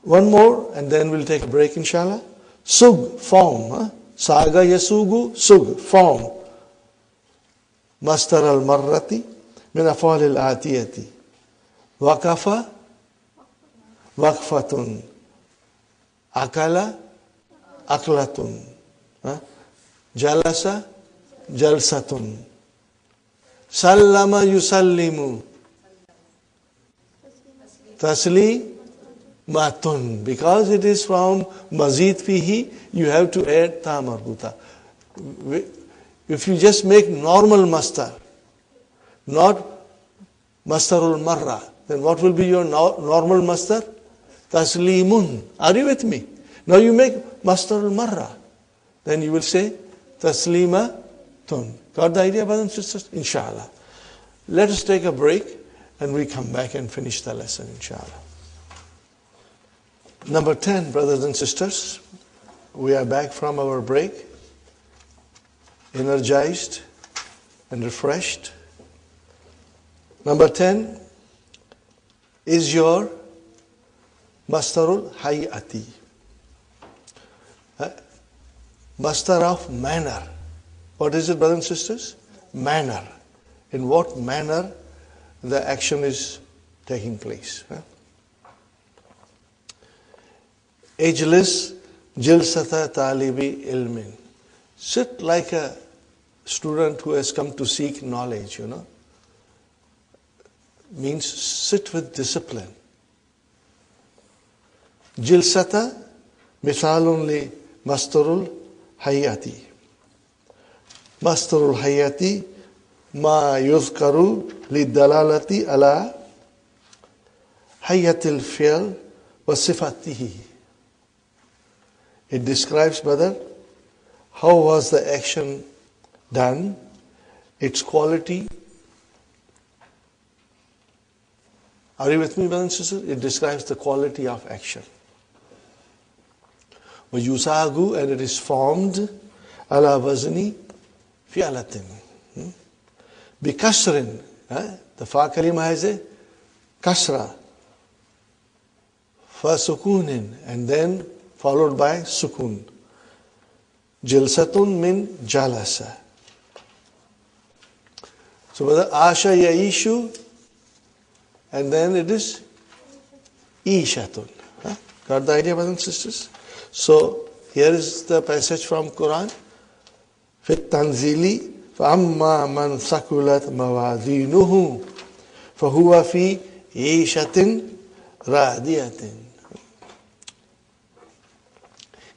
One more and then we'll take a break inshallah. Sug, form. Saga yasugu, sug, form. Mastar al-marrati min afal al-atiyati. Waqafa, waqfatun. Akala, aklatun. Jalasa, jalsatun. Sallama yusallimu. Taslimatun. Because it is from mazid fihi, you have to add ta marbuta. If you just make normal mastar, not mastarul marra, then what will be your normal mastar? Taslimun. Are you with me? Now you make mastarul marra. Then you will say taslimatun. Got the idea, brothers and sisters? Inshallah. Let us take a break and we come back and finish the lesson, inshallah. Number 10, brothers and sisters. We are back from our break, energized and refreshed. Number 10 is your mastarul hayati. Mastar of manner. What is it, brothers and sisters? Manner. In what manner the action is taking place. Ijlis jilsata talibi ilmin. Sit like a student who has come to seek knowledge, Means sit with discipline. Jilsata mithalun li mastarul hayati. Mastarul hayati ma yuzkaru li dalalati ala hayatil fi'l wa sifatihi. It describes, brother, how was the action done, its quality. Are you with me, brothers and sisters? It describes the quality of action. وَيُسَاغُ, and it is formed ala wazni fi'alatin. Bikasrin. The fa kalima has a kasra. Fa sukunin, and then followed by sukun. Jilsatun min jalasa. So whether asha yaishu, and then it is ishatun. Got the idea, brothers and sisters? So here is the passage from Quran. Fit tanzili فَأَمَّا مَنْ ثَقُلَتْ مَوَازِينُهُ فَهُوَ فِي عِيشَةٍ رَاضِيَةٍ.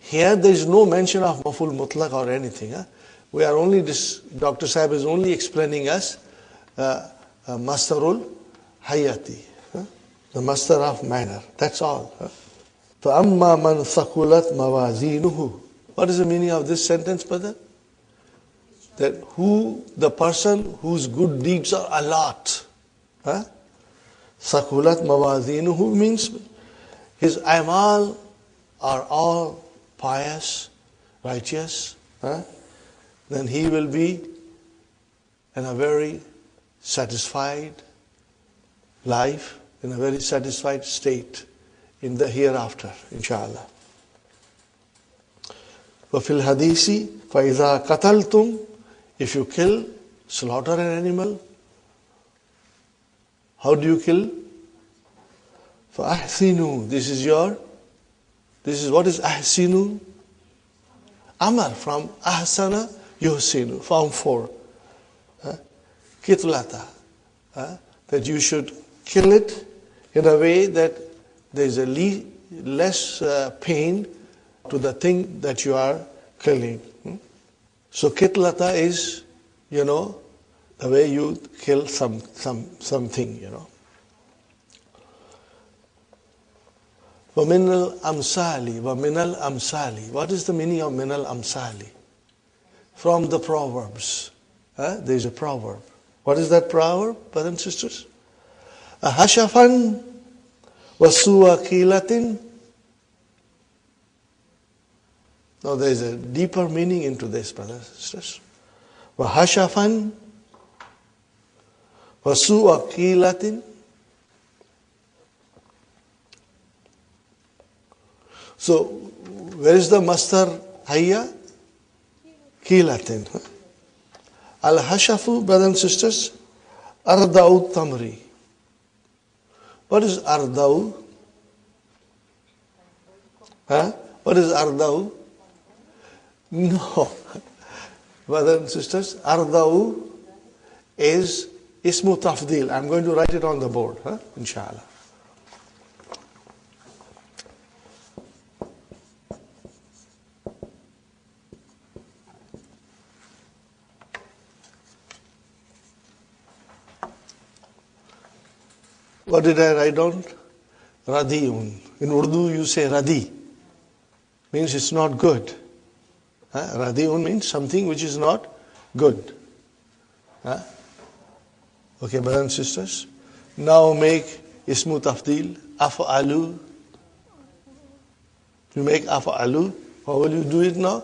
Here there is no mention of maful mutlaq or anything. We are only, Dr. Sahib is only explaining us mastarul hayati, the mastar of manner. That's all. فَأَمَّا مَنْ ثَقُلَتْ مَوَازِينُهُ. What is the meaning of this sentence, brother? That the person whose good deeds are a lot. Sakulat mawazinuhu means his amal are all pious, righteous. Then he will be in a very satisfied life, in a very satisfied state in the hereafter, inshallah. وَفِي الْحَدِيثِ فَإِذَا قَتَلْتُمْ. If you kill, slaughter an animal, how do you kill? فَأَحْسِنُوا. This is what is أَحْسِنُوا? Amar, from أَحْسَنَ يُحْسِنُ, form 4. Kitlata. That you should kill it in a way that there is a less pain to the thing that you are killing. So kitlata is, the way you kill something, وَمِنَ الْأَمْثَالِ. What is the meaning of min al-amsali? From the Proverbs. There is a proverb. What is that proverb, brothers and sisters? Ahashafan wasuwa kilatin. Now there is a deeper meaning into this, brothers and sisters. Wahashafan wasuwa kilatin. So, where is the mastar hayya? Kilatin. Al-hashafu, brothers and sisters, arda'u tamri. What is arda'u? What is arda'u? No. Brothers and sisters, arda'u is ismu tafdil. I'm going to write it on the board, inshallah. What did I write down? Radiun. In Urdu you say radi. Means it's not good. Radiun means something which is not good. Okay, brothers and sisters. Now make ismu tafdil. Af'alu. You make af'alu. How will you do it now?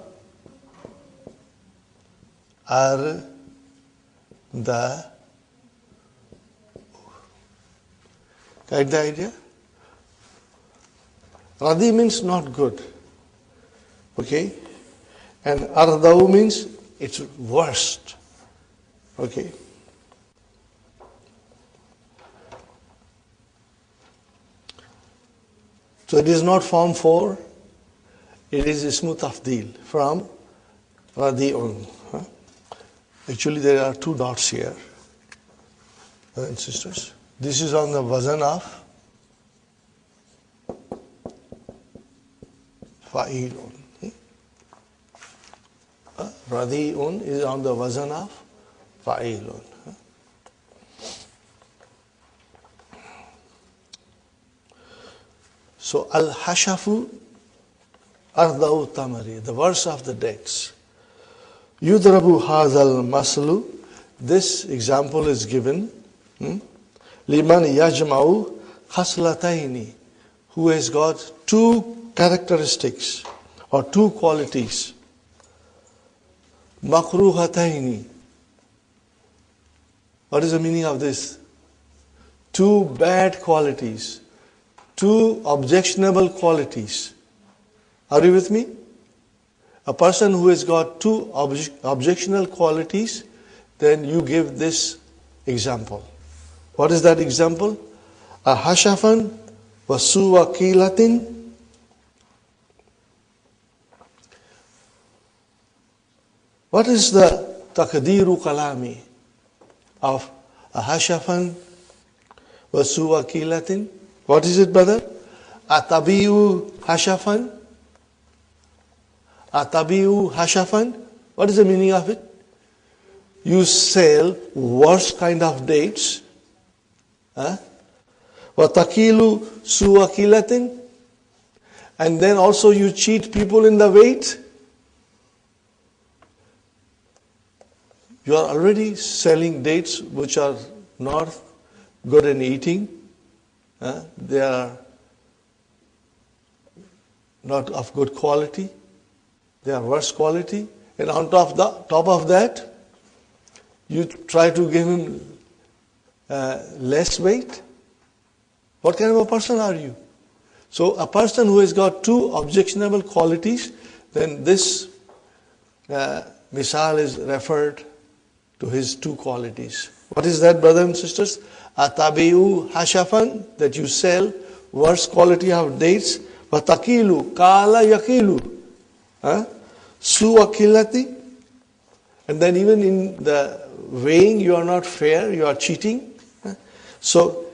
Ar. Da. Get the idea? Radi means not good. Okay? And ardau means it's worst. Okay? So it is not form 4. It is ismu tafdil from radi'un. Actually there are 2 dots here. Brothers and sisters. This is on the wazan of fa'ilun. Radi'un is on the wazan of fa'ilun. So al-hashafu arda'u tamari, the verse of the dates. Yudrabu hadhal maslu, this example is given. Liman yajma'u khaslataini, who has got 2 characteristics or 2 qualities. Makruhataini. What is the meaning of this? 2 bad qualities. 2 objectionable qualities. Are you with me? A person who has got 2 objectionable qualities, then you give this example. What is that example? A hashafan wa suwakilatin. What is the taqdeeru kalami of a hashafan wa suwakilatin? What is it, brother? Atabiu hashafan. Atabiu hashafan. What is the meaning of it? You sell worst kind of dates. وَتَقِيلُ سُوَكِلَةٍ, and then also you cheat people in the weight. You are already selling dates which are not good in eating. They are not of good quality. They are worse quality. And on top of that, you try to give him less weight. What kind of a person are you? So a person who has got 2 objectionable qualities, then this misal is referred to his 2 qualities. What is that, brothers and sisters? Atabiu hashafan, that you sell worse quality of dates. Watakilu, kala yakilu. Suakilati. And then even in the weighing, you are not fair, you are cheating. So,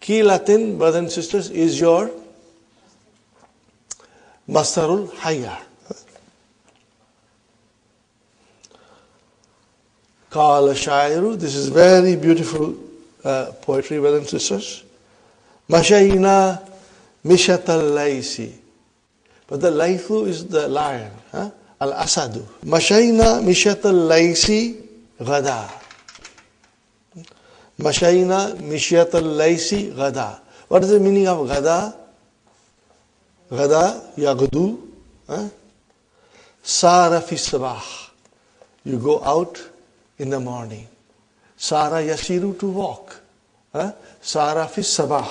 kilatin, brothers and sisters, is your mastarul hayya. Qala shairu, this is very beautiful poetry, brothers and sisters. Mashayna mishatal laisi. But the laifu is the lion. Al-asadu. Mashayna mishatal laisi gada. Mashayna mishyatal laisi gada. What is the meaning of gada? Gada, yagdu. Sara fi sabah. You go out in the morning. Sara yasiru, to walk. Sara fi sabah.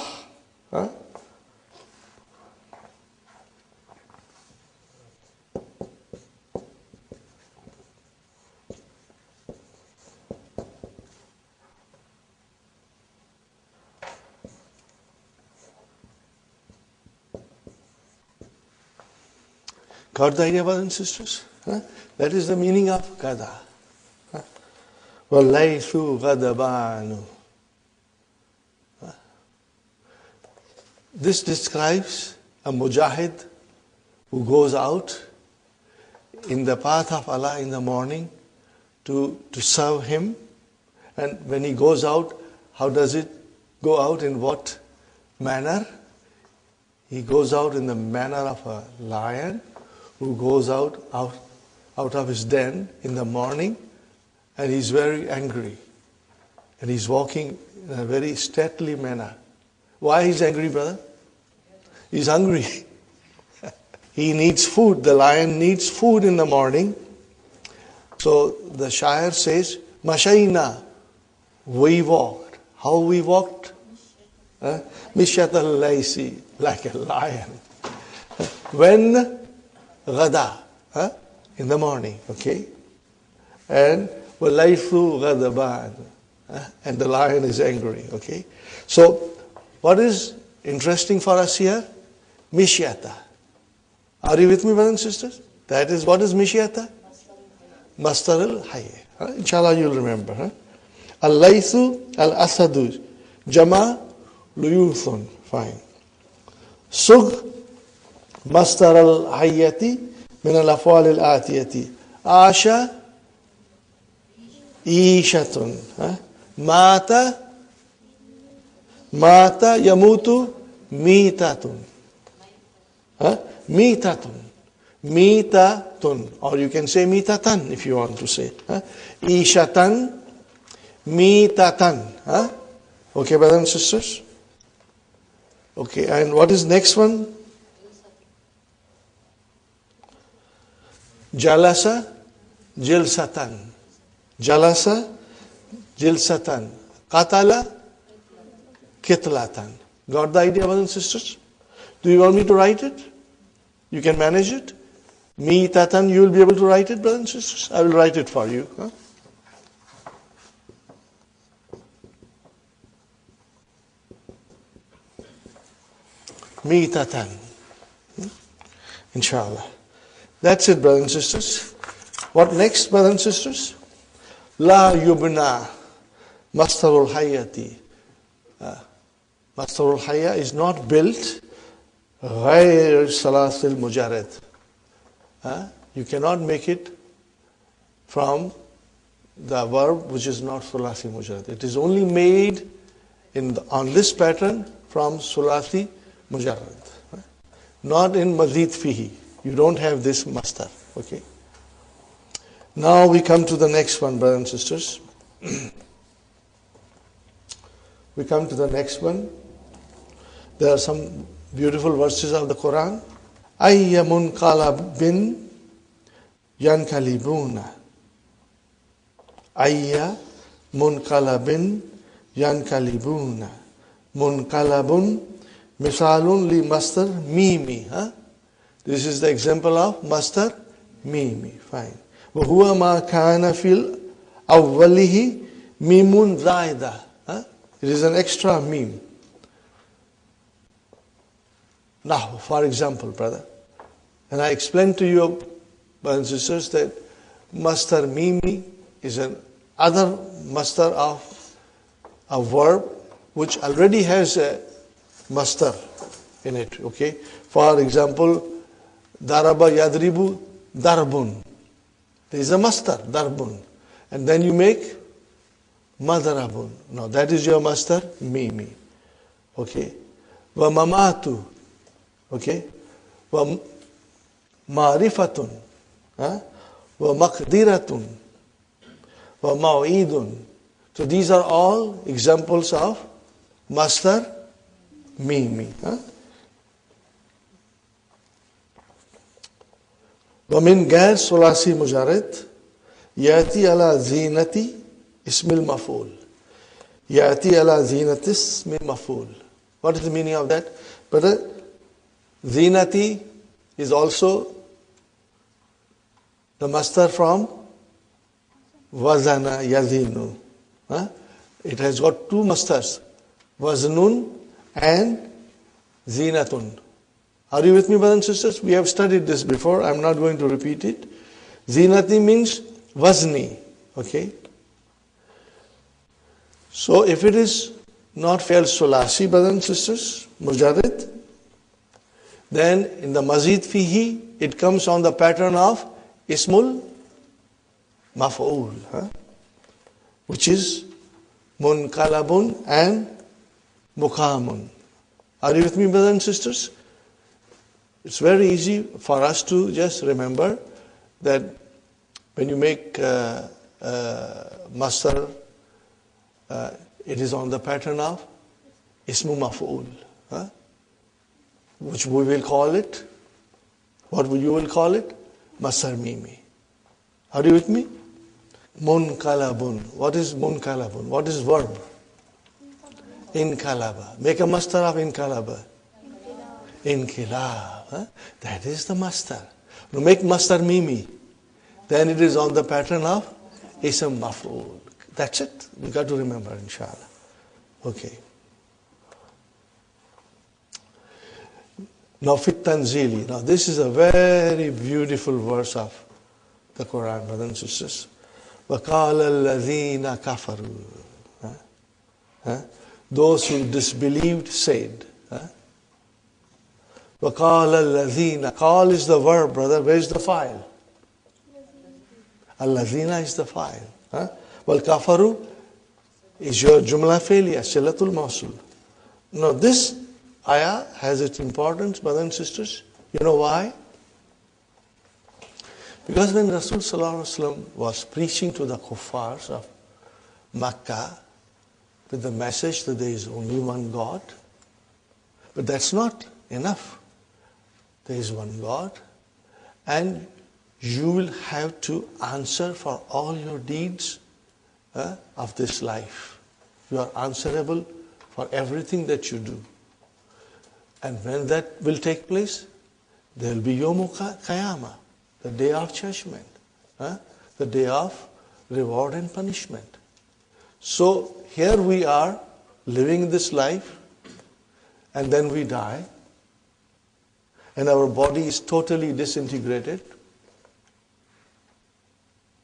Got the idea, brothers and sisters? Huh? That is the meaning of gada. وَاللَّيْثُ غَضَبَانُ. This describes a mujahid who goes out in the path of Allah in the morning to serve Him. And when he goes out, how does it go out? In what manner? He goes out in the manner of a lion who goes out of his den in the morning, and he's very angry. And he's walking in a very stately manner. Why he's angry, brother? He's hungry. He needs food. The lion needs food in the morning. So the shair says, Mashayna, we walked. How we walked? Mishat al-Laysi, like a lion. When Gada, in the morning, okay? And Walayfu Gadaban, and the lion is angry, okay? So, what is interesting for us here? Mishyata. Are you with me, brothers and sisters? That is, what is Mishyata? Mastar al-Hayy. Inshallah, you'll remember. Al-Laythu al-Asadu. Jama luyuthun. Fine. Sugh mastar al-Hayyati min al-afwal al-Atiyati. Asha Ishatun. Mata yamutu mitatun. Mitatun. Mitatun. Or you can say mitatan if you want to say. Ishatan. Mitatan. Okay, brothers and sisters? Okay, and what is next one? Jalasa Jilsatan. Jalasa Jilsatan. Qatala Kitlatan. Got the idea, brothers and sisters? Do you want me to write it? You can manage it? Mitatan, you will be able to write it, brothers and sisters? I will write it for you. Mitatan. Inshallah. That's it, brothers and sisters. What next, brothers and sisters? La yubna mastarul hayati. Mastarul hayya is not built ghayr salasil mujarrad. You cannot make it from the verb which is not sulasi mujarrad. It is only made on this pattern from sulasi mujarrad. Not in mazid fihi. You don't have this mastar. Okay. Now we come to the next one, brothers and sisters. We come to the next one. There are some beautiful verses of the Quran. Ayya munqalabin yankalibuna. Ayya munqalabin yankalibuna. Munqalabun misalun li mastar mimi. This is the example of mastar mimi. Fine. وَهُوَ مَا كَانَ فِي الْأَوَّلِهِ مِيمٌ زَائِدَةٌ. It is an extra meme. Now, for example, brother, and I explained to you, brothers and sisters, that mastar mimi is an other mastar of a verb which already has a mastar in it. Okay. For example, daraba yadribu darbun. There is a mastar, darbun. And then you make madarabun. Now that is your mastar, mimi. Okay. Wa mamatu. Okay. Wa ma'rifatun. Wa maqdiratun. Wa ma'idun. So these are all examples of mastar, mimi. ومن غير ثلاثي مجرد يأتي على زينة اسم المفعول. يأتي على زينة اسم المفعول. What is the meaning of that? But zinati is also the mastar from wazana yazinu. It has got two mastars, waznun and zinatun. Are you with me, brothers and sisters? We have studied this before. I'm not going to repeat it. Zinati means wazni. Okay? So if it is not fi'al sulasi, brothers and sisters, mujarrid, then in the mazid fihi, it comes on the pattern of ismul maf'ul, which is munqalabun and muqamun. Are you with me, brothers and sisters? It's very easy for us to just remember that when you make masdar, it is on the pattern of ismu maf'ul, which we will call it, what you will call it? Masdar mimi. Are you with me? Munqalabun. What is munqalabun? What is verb? Inqalaba. Make a masdar of inqalaba. Inqilab. That is the masdar. Now make masdar mimi. Then it is on the pattern of ism maf'ul. That's it. We got to remember, inshallah. Okay. Now fit tanzili. Now this is a very beautiful verse of the Quran, brothers and sisters. وَقَالَ الَّذِينَ كَفَرُوا. Those who disbelieved said. وَقَالَ الَّذِينَ. Call is the verb, brother. Where is the file? Al-ladhina is the file. Wal-kafaru is your jumla failure, silatul mawsul. Now this ayah has its importance, brothers and sisters. You know why? Because when Rasul Sallallahu Alaihi Wasallam was preaching to the kuffars of Makkah with the message that there is only one God, but that's not enough. There is one God, and you will have to answer for all your deeds of this life. You are answerable for everything that you do. And when that will take place, there will be Yawm Qiyamah, the day of judgment, the day of reward and punishment. So here we are living this life, and then we die, and our body is totally disintegrated.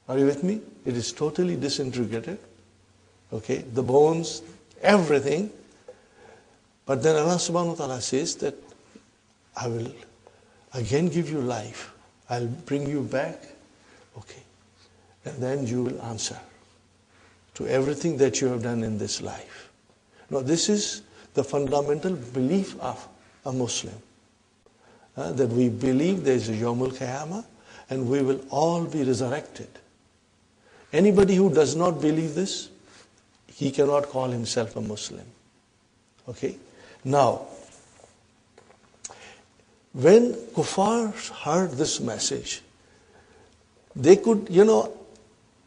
Are you with me? It is totally disintegrated. Okay, the bones, everything. But then Allah subhanahu wa ta'ala says that I will again give you life. I'll bring you back. Okay. And then you will answer to everything that you have done in this life. Now this is the fundamental belief of a Muslim. That we believe there is a Yawmul Qiyamah and we will all be resurrected. Anybody who does not believe this, he cannot call himself a Muslim. Okay? Now, when kuffar heard this message, they could,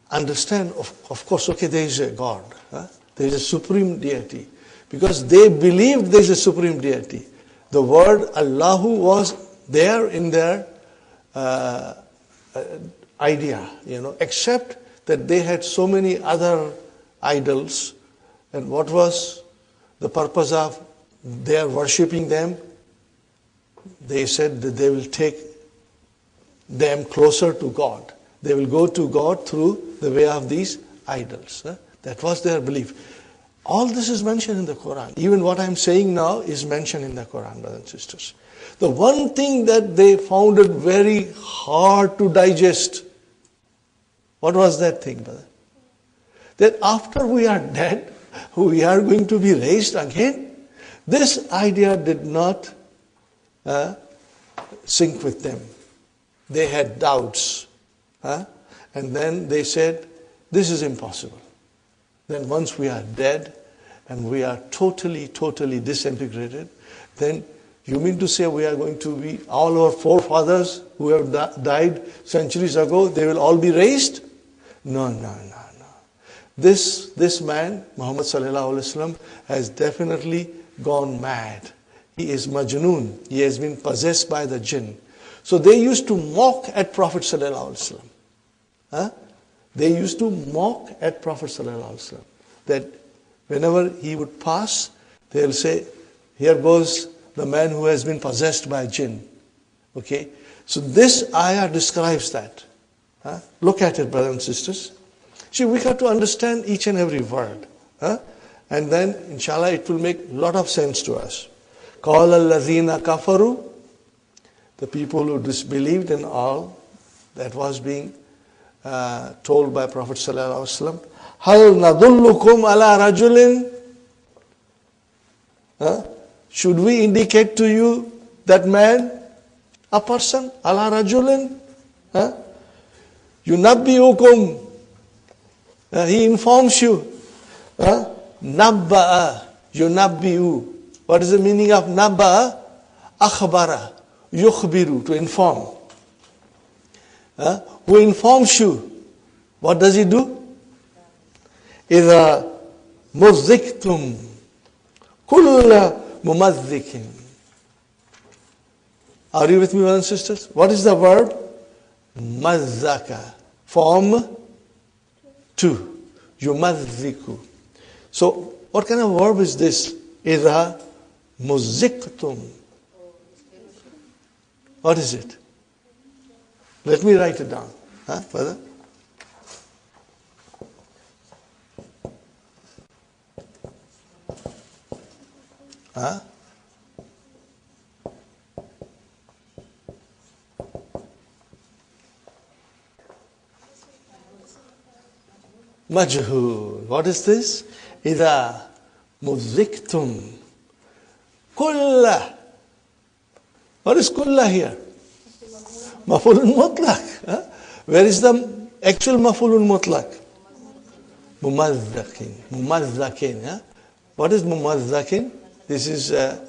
understand, of course, okay, there is a God. There is a supreme deity. Because they believed there is a supreme deity. The word Allahu was there in their idea, except that they had so many other idols. And what was the purpose of their worshipping them? They said that they will take them closer to God. They will go to God through the way of these idols. That was their belief. All this is mentioned in the Quran. Even what I'm saying now is mentioned in the Quran, brothers and sisters. The one thing that they found it very hard to digest, what was that thing, brother? That after we are dead, we are going to be raised again. This idea did not sync with them. They had doubts. And then they said, this is impossible. Then once we are dead and we are totally disintegrated, then you mean to say we are going to be, all our forefathers who have died centuries ago, they will all be raised? No. This man, Muhammad sallallahu alaihi wasallam, has definitely gone mad. He is majnoon. He has been possessed by the jinn. So they used to mock at Prophet sallallahu alaihi wasallam. They used to mock at Prophet sallallahu alaihi wasallam. That whenever he would pass, they'll say, here goes the man who has been possessed by jinn. Okay? So this ayah describes that. Look at it, brothers and sisters. See, we have to understand each and every word. And then, inshallah, it will make a lot of sense to us. قَالَ الَّذِينَ كَفَرُوا, the people who disbelieved in all that was being told by Prophet sallallahu alaihi wasallam. هَلْ نَدُلُّكُمْ عَلَى رَجُلٍ, should we indicate to you that man, a person, ala rajulin, yunabbiukum, he informs you, nabba'a, yunabbiu. What is the meaning of nabba'a? Akhbara, yukhbiru, to inform. Who informs you? What does he do? إِذَا مُزِّقْتُمْ كُلَّ مُمَزِّقٍ. Are you with me, brothers and sisters? What is the verb? Mazzaka. Form 2. Yumazziku. So, what kind of verb is this? إِذَا مُزِّقْتُمْ. What is it? Let me write it down. Brother? Majhul. What is this? إِذَا مُزِّقْتُمْ كُلَّ. What is kulla here? Maf'ulun mutlaq. Where is the actual maf'ulun mutlaq? Mumazzaqin. Mumazzaqin. What is mumazzaqin? This is, naib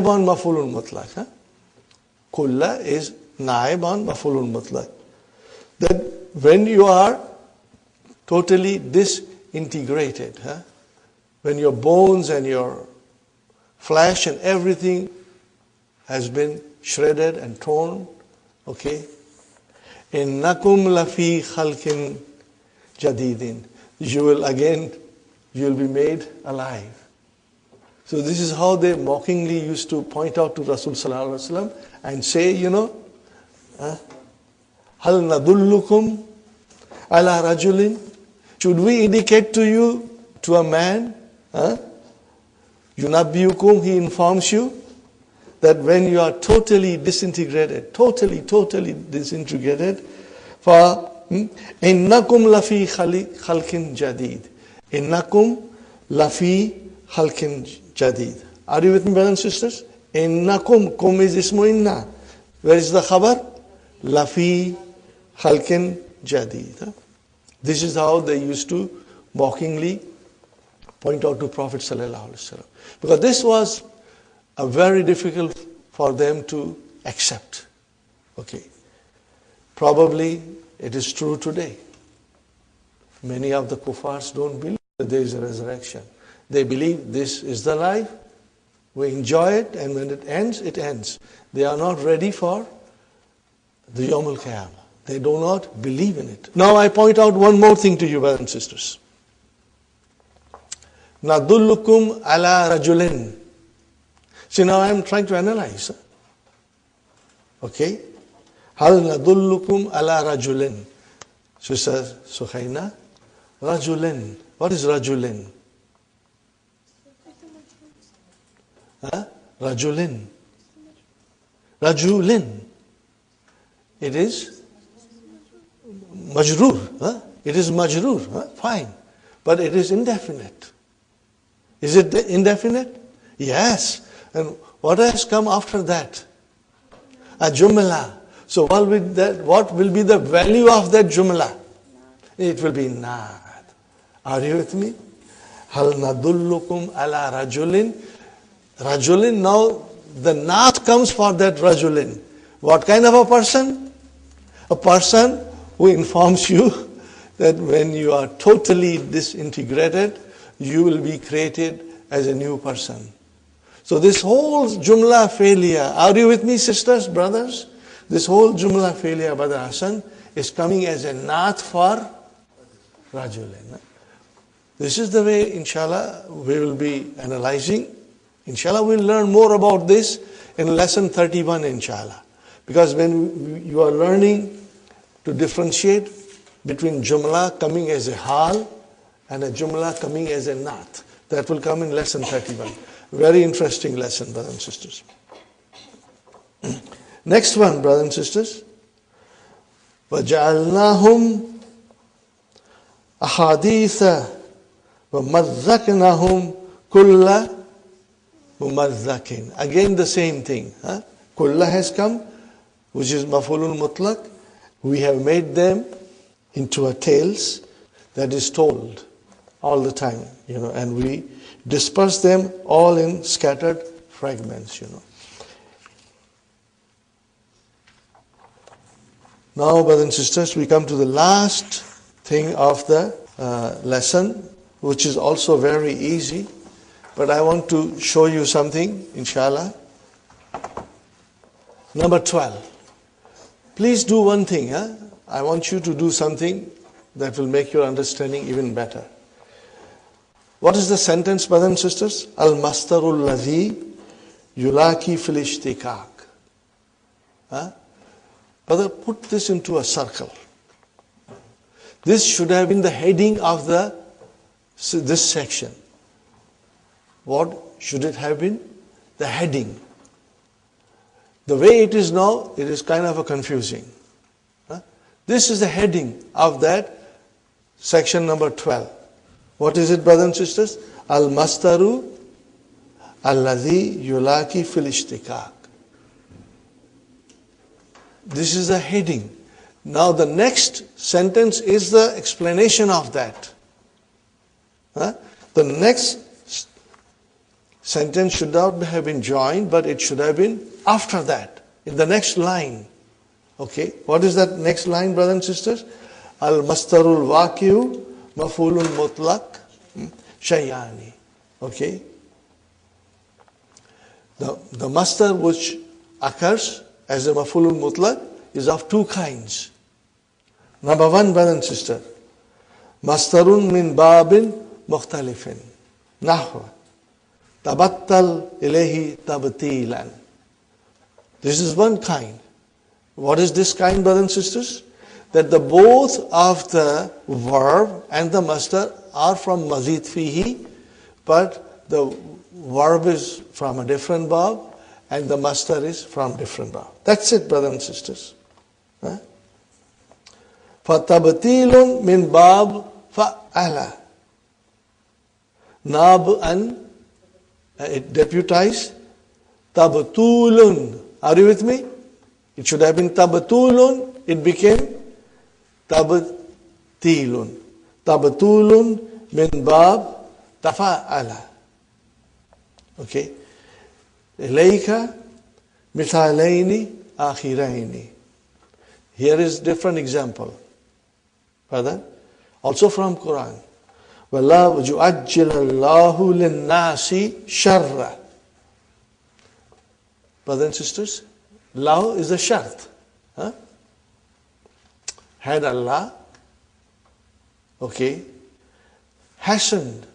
on maf'ulun mutlaq. Kulla is naib on maf'ulun mutlaq. That when you are totally disintegrated, when your bones and your flesh and everything has been shredded and torn, okay? Innakum lafi khalqin jadidin. You will be made alive. So this is how they mockingly used to point out to Rasul sallallahu alaihi wasallam and say, Hal nadullukum ala rajulin? Should we indicate to you, to a man? Yunabbiukum, he informs you that when you are totally disintegrated, totally disintegrated, for innakum lafi khalqin jadid. Innakum lafi khalqin jadid. Are you with me, brothers and sisters? Innakum, kum is ismu inna. Where is the khabar? Lafi khalqin jadid. This is how they used to mockingly point out to Prophet sallallahu alaihi wasallam, because this was a very difficult for them to accept. Okay, probably it is true today. Many of the kuffars don't believe that there is a resurrection. They believe this is the life, we enjoy it, and when it ends, it ends. They are not ready for the Yawmul Qiyamah. They do not believe in it. Now I point out one more thing to you, brothers and sisters. Nadullukum ala rajulin. See, now I am trying to analyze. Okay? Hal nadullukum ala rajulin. Sister Sukhaina. Rajulin. What is rajulin? Rajulin. Rajulin. It is majroor. It is majroor. Fine. But it is indefinite. Is it indefinite? Yes. And what has come after that? A jumla. So what will be the value of that jumla? It will be naat. Are you with me? Hal nadullukum ala rajulin. Rajulin, now the naat comes for that rajulin. What kind of a person? A person who informs you that when you are totally disintegrated, you will be created as a new person. So this whole jumla failure, are you with me, sisters, brothers? This whole jumla failure, Brother Hassan, is coming as a naat for rajulin. This is the way, inshallah, we will be analyzing Inshallah, we'll learn more about this in lesson 31, inshallah. Because when you are learning to differentiate between jumla coming as a hal and a jumla coming as a naat, that will come in lesson 31. Very interesting lesson, brothers and sisters. Next one, brothers and sisters. وَجَعَلْنَاهُمْ أَحَادِيثَ وَمَزَّقْنَاهُمْ كُلَّ مُمَزَّقٍ. Again the same thing. Kulla has come, which is maf'ulun mutlaq. We have made them into a tales that is told all the time, and we disperse them all in scattered fragments, Now, brothers and sisters, we come to the last thing of the lesson, which is also very easy, but I want to show you something, inshallah. Number 12. Please do one thing. I want you to do something that will make your understanding even better. What is the sentence, brothers and sisters? Al-mastarul ladhi yulaki fil ishtikak. Brother, put this into a circle. This should have been the heading of this section. What should it have been? The heading. The way it is now, it is kind of a confusing. This is the heading of that section number 12. What is it, brothers and sisters? Al-mastaru alladhi yulaki fil ishtikak. This is the heading. Now the next sentence is the explanation of that. The next sentence should not have been joined, but it should have been after that, in the next line. Okay, what is that next line, brothers and sisters? Al-mastarul waqi'u maf'ulun mutlaq shay'ani. Okay. The mastar which occurs as a maf'ulun mutlaq is of two kinds. Number one, brother and sister, mastarun min babin mukhtalifin. Nahwa. Tabattal ilayhi tabtilan. This is one kind. What is this kind, brothers and sisters? That the both of the verb and the mastar are from mazid fihi, but the verb is from a different bab and the mastar is from different bab. That's it, brothers and sisters. فَتَبْتِيلٌ مِنْ بَابْ فَعَلَ نَابْأً. It deputized tabtulun. Are you with me? It should have been tabtulun. It became tabtilun. Tabtulun min bab tafa'ala. Okay. Ilayka mithalaini akhiraini. Here is different example. Brother, also from Quran. وَلَا يُعَجِّلَ اللَّهُ لِلنَّاسِ شَرَّ. Brothers and sisters, law is a shart. Had Allah, okay, hastened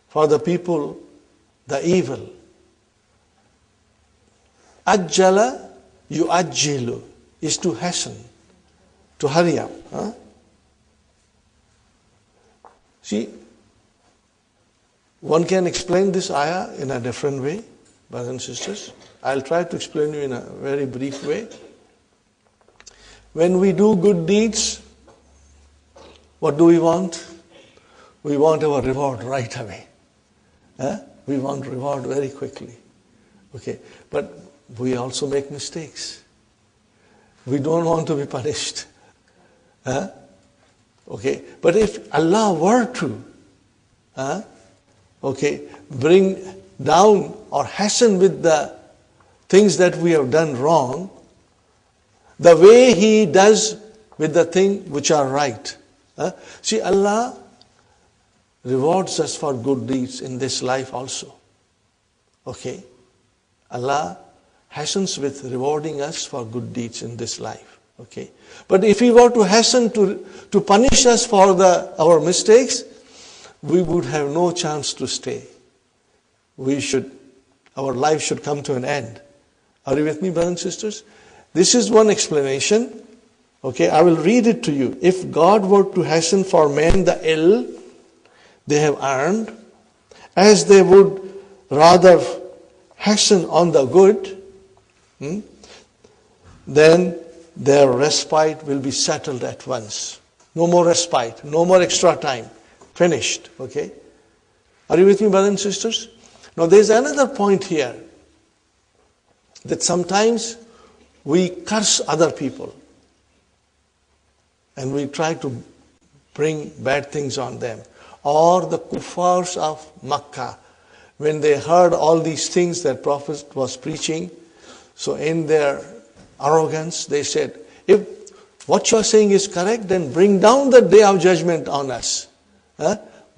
for the people the evil. Ajjala yu'ajjilu is to hasten, to hurry up. See, one can explain this ayah in a different way, brothers and sisters. I'll try to explain you in a very brief way. When we do good deeds, what do we want? We want our reward right away. We want reward very quickly. Okay, but we also make mistakes. We don't want to be punished. Okay, but if Allah were to, bring down or hasten with the things that we have done wrong, the way He does with the thing which are right. See, Allah rewards us for good deeds in this life also. Okay, Allah hastens with rewarding us for good deeds in this life. Okay, but if He were to hasten to punish us for our mistakes, we would have no chance to stay. our life should come to an end. Are you with me, brothers and sisters? This is one explanation. Okay, I will read it to you. If God were to hasten for men the ill they have earned, as they would rather hasten on the good, then their respite will be settled at once. No more respite, no more extra time. Finished, okay? Are you with me, brothers and sisters? Now there's another point here, that sometimes we curse other people and we try to bring bad things on them. Or the kuffars of Makkah, when they heard all these things that Prophet was preaching, so in their arrogance they said, if what you are saying is correct, then bring down the day of judgment on us.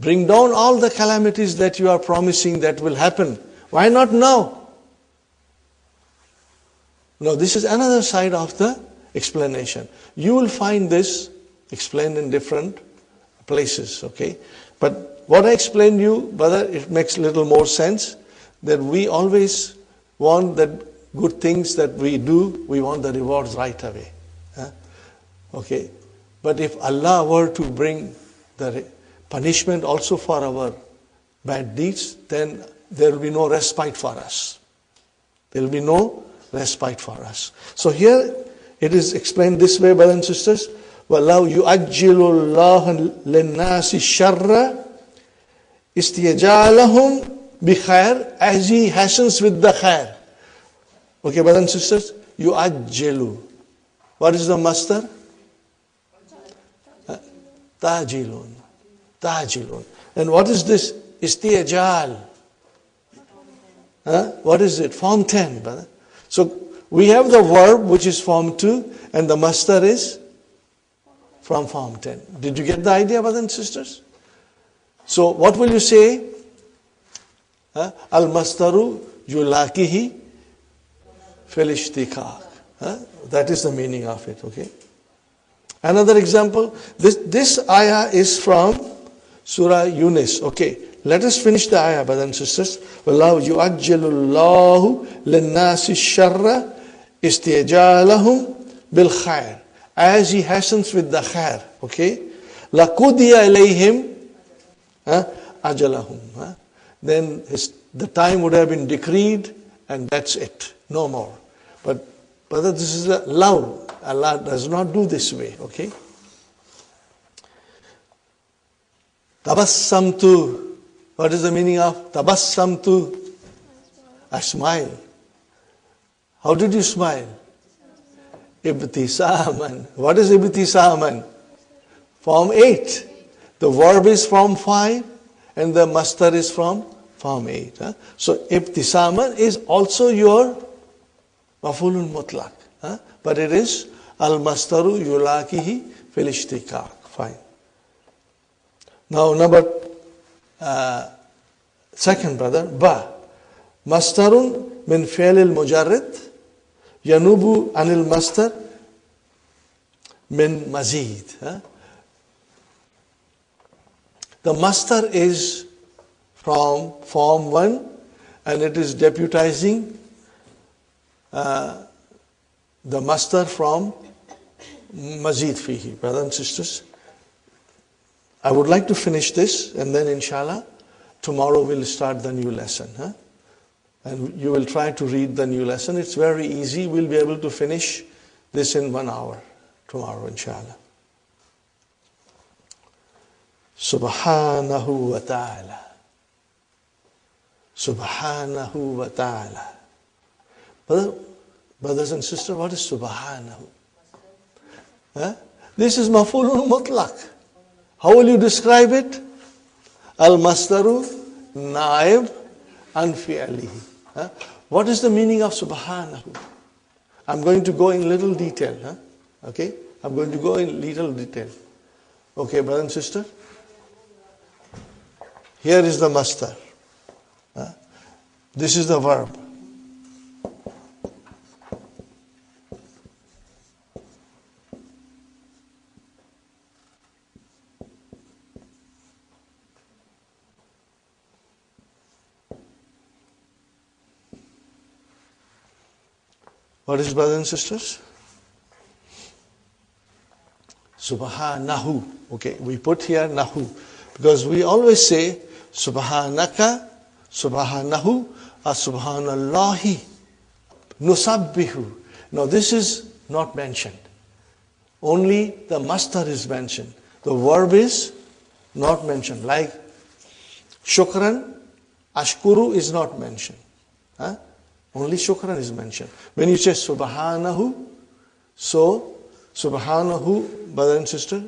Bring down all the calamities that you are promising that will happen. Why not now? Now this is another side of the explanation. You will find this explained in different places, okay? But what I explained to you, brother, it makes a little more sense, that we always want that good things that we do, we want the rewards right away. Okay? But if Allah were to bring the punishment also for our bad deeds, then there will be no respite for us. There will be no respite for us. So here it is explained this way, brothers and sisters. وَلَوْ يُؤَجِّلُ اللَّهُ لِلنَّاسِ الشَّرَّ إِسْتِيَجَالَهُمْ بِخَيْرٍ, as He hastens with the khair. Okay, brothers and sisters, يُؤَجِّلُ. What is the master? Tajilun. Tajilun. And what is this? Istijal. What is it? Form 10, brother. So we have the verb which is form 2 and the master is from form 10. Did you get the idea, brothers and sisters? So what will you say? Al-mastaru yulakihi fil ishtiqaq. That is the meaning of it, okay? Another example, this ayah is from Surah Yunus. Okay, let us finish the ayah, brothers and sisters. وَاللَّهُ يُعَجِّلُ اللَّهُ لِلنَّاسِ الشَّرَّ إِسْتِيَجَالَهُمْ بِالْخَيْرِ, as He hastens with the khair. Okay, لَقُضِيَ إِلَيْهِمْ أَجَلَهُمْ. Then the time would have been decreed and that's it, no more. But brother, this is a love. Allah does not do this way, okay? Tabassamtu. What is the meaning of tabassamtu? A smile. How did you smile? Ibtisaman. What is ibtisaman? Form 8. The verb is from 5 and the master is from form 8. So ibtisaman is also your mafulun mutlaq. But it is al-mastaru yulakihi fil ishtiqaq. Fine. Now number second, brother, ba. Mastarun min fi'lil mujarrid yanubu anil mastar min mazid. The master is from form 1 and it is deputizing the master from mazid fihi. Brothers and sisters, I would like to finish this and then inshallah tomorrow we'll start the new lesson. And you will try to read the new lesson. It's very easy. We'll be able to finish this in 1 hour tomorrow inshallah. Subhanahu wa ta'ala. Subhanahu wa ta'ala. Brothers and sisters, what is subhanahu? This is mafulun mutlaq. How will you describe it? Al-mastaru naib an fi'alihi. What is the meaning of subhanahu? I'm going to go in little detail. Okay? I'm going to go in little detail. Okay, brother and sister? Here is the master. This is the verb. What is, brothers and sisters? Subhanahu. Okay, we put here nahu because we always say subhanaka, subhanahu, or subhanallahi, nusabbihu. Now this is not mentioned. Only the masdar is mentioned. The verb is not mentioned. Like shukran, ashkuru is not mentioned. Huh? Only shukran is mentioned. When you say subhanahu, so subhanahu, brother and sister,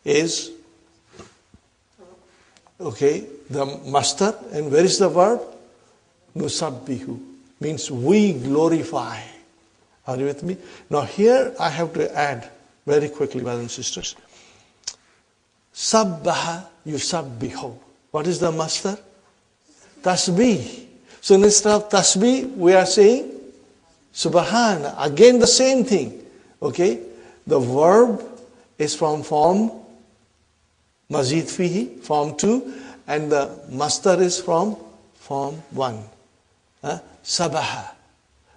is okay, the masdar. And where is the verb? Nusabbihu, means we glorify. Are you with me? Now here I have to add very quickly, brothers and sisters. Sabbaha yusabbihu. What is the masdar? Tasbih. So instead of tasbih, we are saying subhana. Again the same thing. Okay? The verb is from form mazid fihi, form 2, and the masdar is from form 1. Sabaha,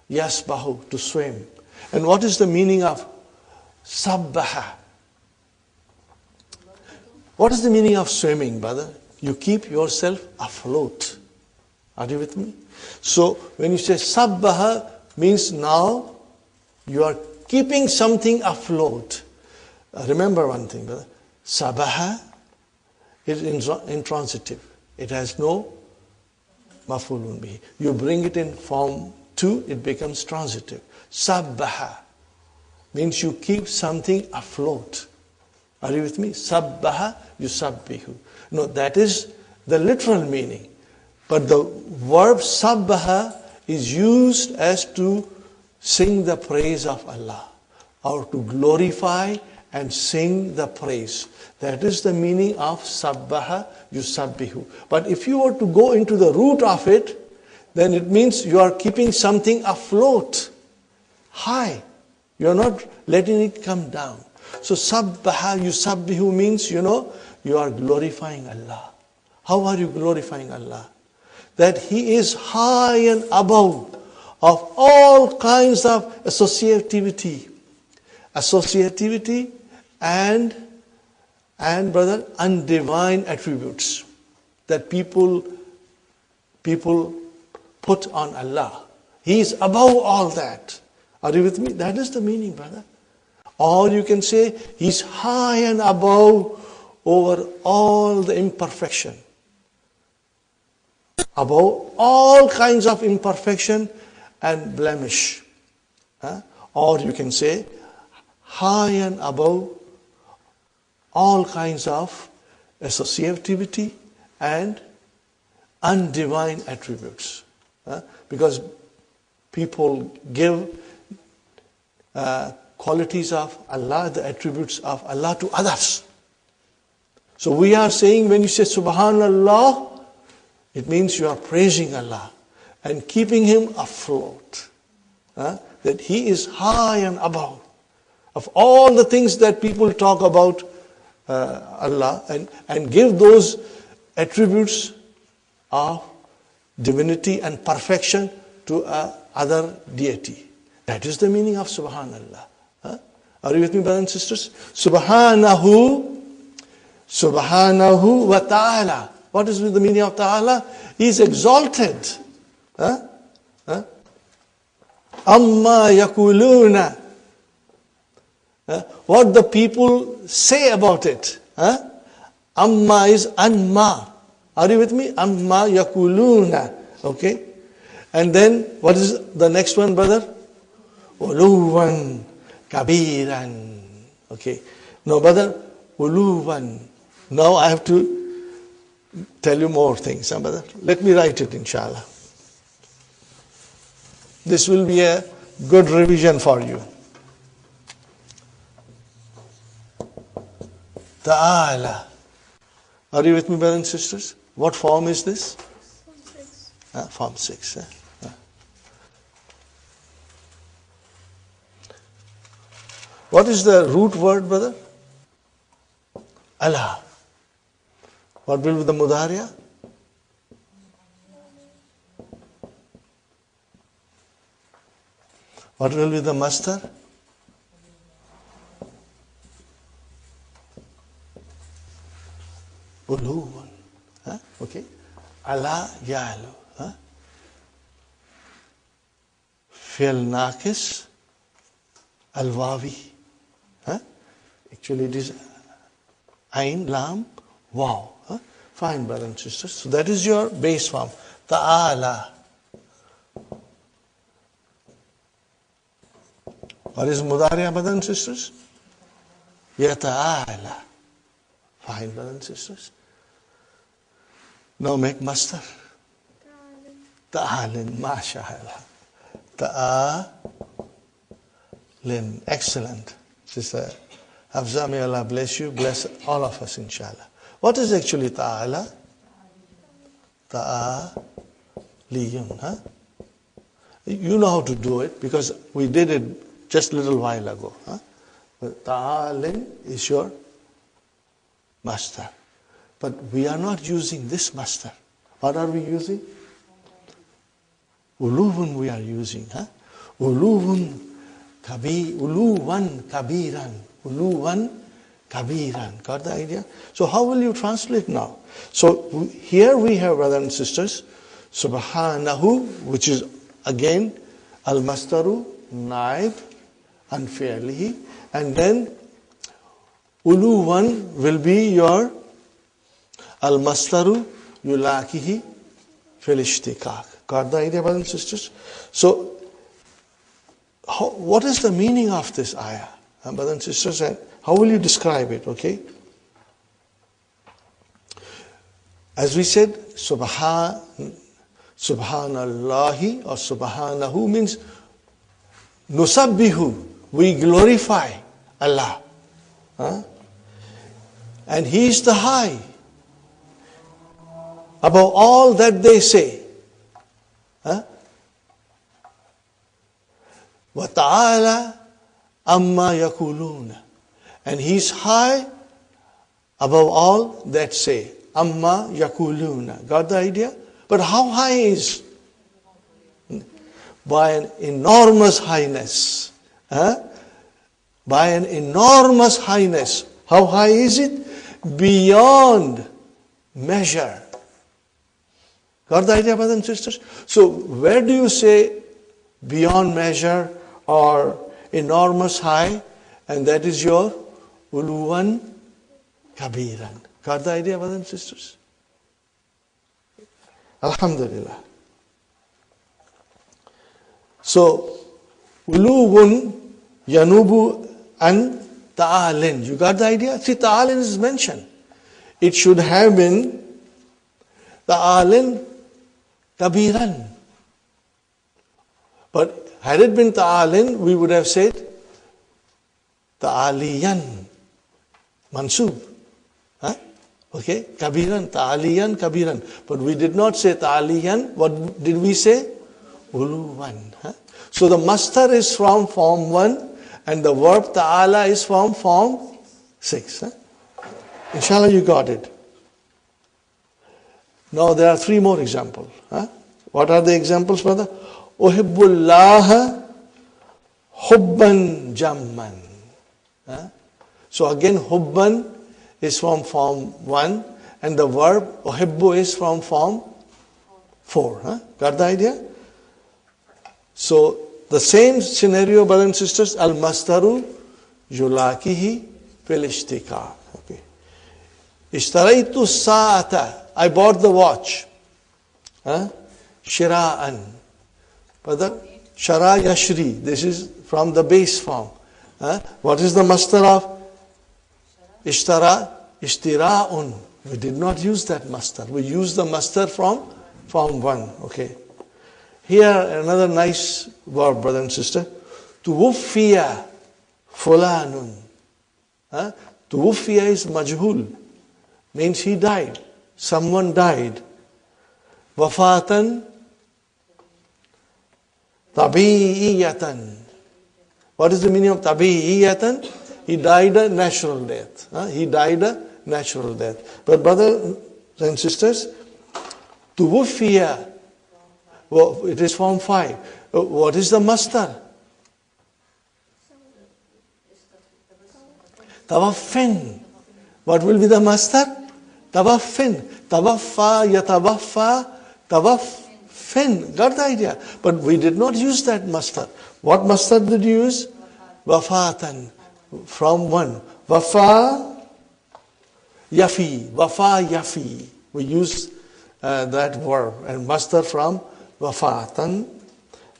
yasbahu, to swim. And what is the meaning of sabbaha? What is the meaning of swimming, brother? You keep yourself afloat. Are you with me? So when you say sabbaha, means now you are keeping something afloat. Remember one thing, brother. Sabaha is intransitive. It has no maf'ulun bihi. You bring it in form 2, it becomes transitive. Sabbaha means you keep something afloat. Are you with me? Sabbaha yusabbihu. No, that is the literal meaning. But the verb sabbaha is used as to sing the praise of Allah, or to glorify and sing the praise. That is the meaning of sabbaha yusabbihu. But if you were to go into the root of it, then it means you are keeping something afloat, high. You are not letting it come down. So sabbaha yusabbihu means, you are glorifying Allah. How are you glorifying Allah? That He is high and above of all kinds of associativity and brother, undivine attributes that people put on Allah. He is above all that. Are you with me? That is the meaning, brother. Or you can say He's high and above over all the imperfection, above all kinds of imperfection and blemish. Or you can say high and above all kinds of associativity and undivine attributes. Because people give qualities of Allah, the attributes of Allah to others. So we are saying when you say Subhanallah, it means you are praising Allah and keeping Him afloat. That He is high and above of all the things that people talk about Allah, and give those attributes of divinity and perfection to other deity. That is the meaning of Subhanallah. Are you with me, brothers and sisters? Subhanahu wa ta'ala. What is the meaning of ta'ala? He is exalted. Amma yakuluna. What the people say about it. Amma is anma. Are you with me? Amma yakuluna. Okay. And then what is the next one, brother? Uluwan kabiran. Okay. Now, brother, uluwan. Now I have to tell you more things, brother. Let me write it, inshallah. This will be a good revision for you. Ta'ala. Are you with me, brothers and sisters? What form is this? Form 6. What is the root word, brother? Allah. What will be the mudariya? What will be the masdar? Uluwan. Huh? Okay. Ala yalu. Huh? Fi'l naqis al-wawi. Huh? Actually it is ain, lam, waw. Huh? Fine, brothers and sisters. So that is your base form. Ta'ala. What is mudari'a, brothers and sisters? Yata'ala. Fine, brothers and sisters. Now make masdar. Ta'alin. Masha'Allah. Ta'alin. Excellent. Sister Hafza, may Allah bless you. Bless all of us, inshallah. What is actually ta'ala? Ta'aliyun. Huh? You know how to do it because we did it just a little while ago. Huh? But ta'alin is your masdar. But we are not using this masdar. What are we using? Uluwan we are using. Huh? Uluwan kabiran. Uluwan kabiran. Got the idea? So how will you translate now? So here we have, brothers and sisters, subhanahu, which is again al-masdaru, naib, and fi'lihi. And then uluwan will be your al-masdaru yulakihi fil ishtiqaq. Got the idea, brothers and sisters? So, what is the meaning of this ayah, brothers and sisters? And how will you describe it, okay? As we said, subhanallahi or subhanahu means nusabbihu, we glorify Allah. Huh? And He is the high above all that they say. Wa ta'ala amma yakuluna. And He is high above all that say. Amma yakuluna. Got the idea? But how high is? By an enormous highness. By an enormous highness. How high is it? Beyond measure. Got the idea, brothers and sisters? So where do you say beyond measure or enormous high? And that is your uluwan kabiran. Got the idea, brothers and sisters? Alhamdulillah. So uluwun yanubu an ta'alin. You got the idea? See, ta'alin is mentioned. It should have been ta'alin kabiran. But had it been ta'alin, we would have said ta'aliyan, mansub. Huh? Okay, kabiran, ta'aliyan, kabiran. But we did not say ta'aliyan. What did we say? Uluwan. Huh? So the masdar is from form 1 and the verb ta'ala is from form 6. Huh? Inshallah you got it. Now there are 3 more examples. Huh? What are the examples, brother? Uhibbullaha hubban jamman. Huh? So again hubban is from form 1 and the verb uhibbu is from form 4. Huh? Got the idea? So the same scenario, brothers and sisters, al-masdaru yulakihi fil ishtiqaq. Okay. Ishtaraitu sa'ata. I bought the watch. Shira'an. Brother, shara yashri. This is from the base form. What is the masdar of ishtara? Ishtira'un. We did not use that masdar. We used the masdar from form 1. Okay. Here another nice verb, brother and sister. Tuwuffiya fulanun. Tuwuffiya is majhul. Means he died. Someone died. Wafatan tabi'iyatan. What is the meaning of tabi'iyatan? He died a natural death. He died a natural death. But brothers and sisters, tuwuffiya, well, it is form 5. What is the masdar? Tawaffin. What will be the masdar? Tawaffin. Tawaffa, yatawaffa, tawaffin. Got the idea? But we did not use that masdar. What masdar did you use? Wafatan. From one. Wafa yafi. Wafa yafi. We use that verb and masdar from wafatan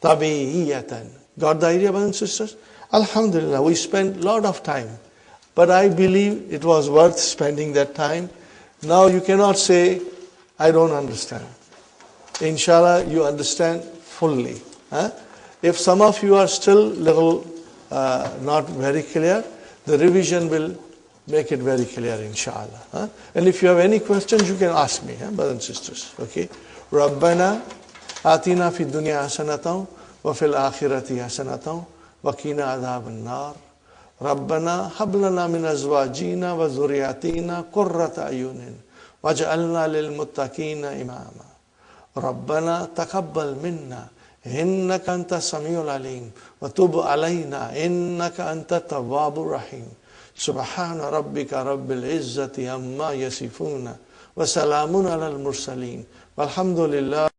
tabi'iyatan. Got the idea, brothers and sisters? Alhamdulillah, we spent a lot of time. But I believe it was worth spending that time. Now you cannot say, I don't understand. Inshallah, you understand fully. If some of you are still little not very clear, the revision will make it very clear, inshallah. And if you have any questions, you can ask me, brothers and sisters. Okay? Rabbana atina fi dunya hasanatan wa fil akhirati hasanatan wa qina adhaban nar. ربنا هب لنا من أزواجنا وذرياتنا قرة أعين واجعلنا للمتقين إماما ربنا تقبل منا إنك أنت السميع العليم وتب علينا إنك أنت التواب الرحيم سبحان ربك رب العزة عما يصفون وسلام على المرسلين والحمد لله